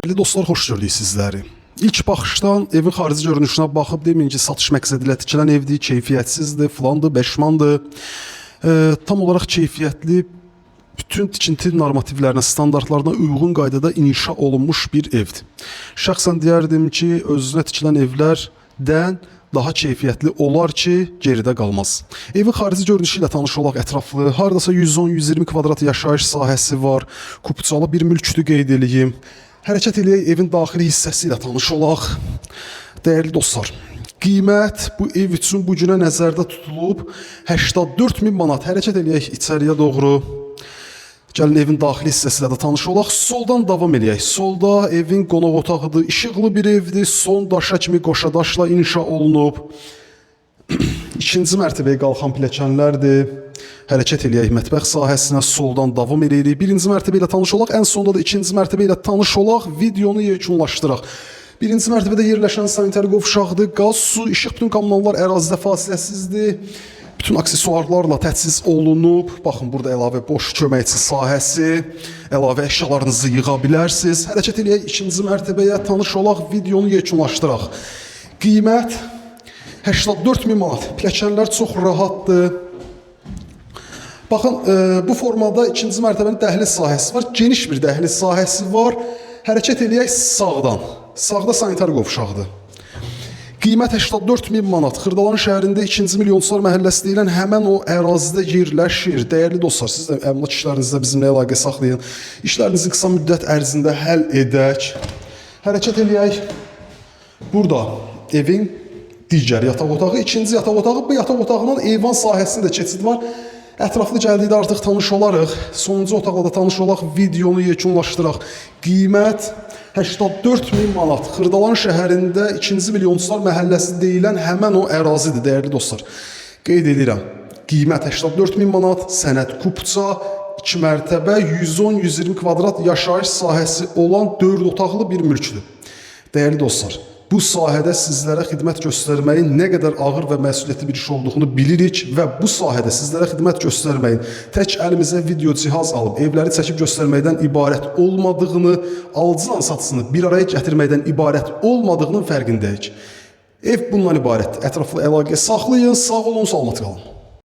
Dəyərli dostlar, xoş gördük sizləri. İlk baxışdan evin xarici görünüşünə baxıb deməyin ki, satış məqsədi ilə tikilən evdir, keyfiyyətsizdir, filandır, beşmandır. Tam olaraq keyfiyyətli, bütün tikinti normativlərinə, standartlarına uyğun qaydada inşa olunmuş bir evdir. Şəxsən deyərdim ki, özünə tikilən evlərdən daha keyfiyyətli olar ki, geridə qalmaz. Evin xarici görünüşü ilə tanış olaq ətraflı. Hardasa 110-120 kvadrat yaşayış sahəsi var. Kupçalı bir mülkdür qeyd edeyim. Hərəkət eləyək evin daxili hissəsi ilə tanış olaq. Dəyərli dostlar, qiymət bu ev üçün bu günə nəzərdə tutulub 84.000 manat. Hərəkət eləyək içəriyə doğru. Gəlin evin daxili hissəsi ilə də tanış olaq. Soldan davam eləyək. Solda evin qonaq otağıdır. İşıqlı bir evdir. Son daşa kimi qoşa daşla inşa olunub. İkinci mərtəbəyə qalxan pilləkənlərdir. Hərəkət eləyək mətbəx sahəsinə, soldan davam eləyirik. Birinci mərtəbə ilə tanış olaq, ən sonda da ikinci mərtəbə ilə tanış olaq, videonu yekunlaşdıraq. Birinci mərtəbədə yerləşən sanitar qovşaqdır, qaz, su, işıq, bütün kommunallar ərazidə fasiləsizdir. Bütün aksesuarlarla təchiz olunub. Baxın, burada əlavə boş köməkçi sahəsi, əlavə əşyalarınızı yığa bilərsiniz. Hərəkət eləyək ikinci mərtəbəyə, tanış olaq, videonu yekunlaşdıraq. Qiymət 84.000 manat. Pilləkənlər çox rahatdır. Baxın, bu formada ikinci mərtəbənin dəhliz sahəsi var. Geniş bir dəhliz sahəsi var. Hərəkət eləyək sağdan. Sağda sanitar qovşaqdır. Qiymət 84.000 manat. Xırdalan şəhərində 2-ci milyonçular məhəlləsi deyilən həmən o ərazidə yerləşir. Dəyərli dostlar, siz də əmlak işlərinizdə bizimlə əlaqə saxlayın. İşlərinizi qısa müddət ərzində həll edək. Hərəkət eləyək. Burada evin digər yataq otağı, ikinci yataq otağı. Bu yataq otağının eyvan sahəsində keçid var. Ətraflı gəldikdə artıq tanış olarıq. Sonuncu otaqla da tanış olaq, videonu yekunlaşdıraq. Qiymət 84.000 manat. Xırdalan şəhərində 2-ci milyonçular məhəlləsi deyilən həmən o ərazidir, dəyərli dostlar. Qeyd edirəm, qiymət 84.000 manat, sənəd kupça, 2 mərtəbə, 110-120 kvadrat yaşayış sahəsi olan 4 otaqlı bir mülkdür. Dəyərli dostlar, bu sahədə sizlərə xidmət göstərməyin nə qədər ağır və məsuliyyətli bir iş olduğunu bilirik və bu sahədə sizlərə xidmət göstərməyin tək əlimizə video cihaz alıb evləri çəkib göstərməkdən ibarət olmadığını, alıcılan satışını bir araya gətirməkdən ibarət olmadığının fərqindəyik. Ev bundan ibarətdir. Ətraflı əlaqə saxlayın, sağ olun, salamat qalın.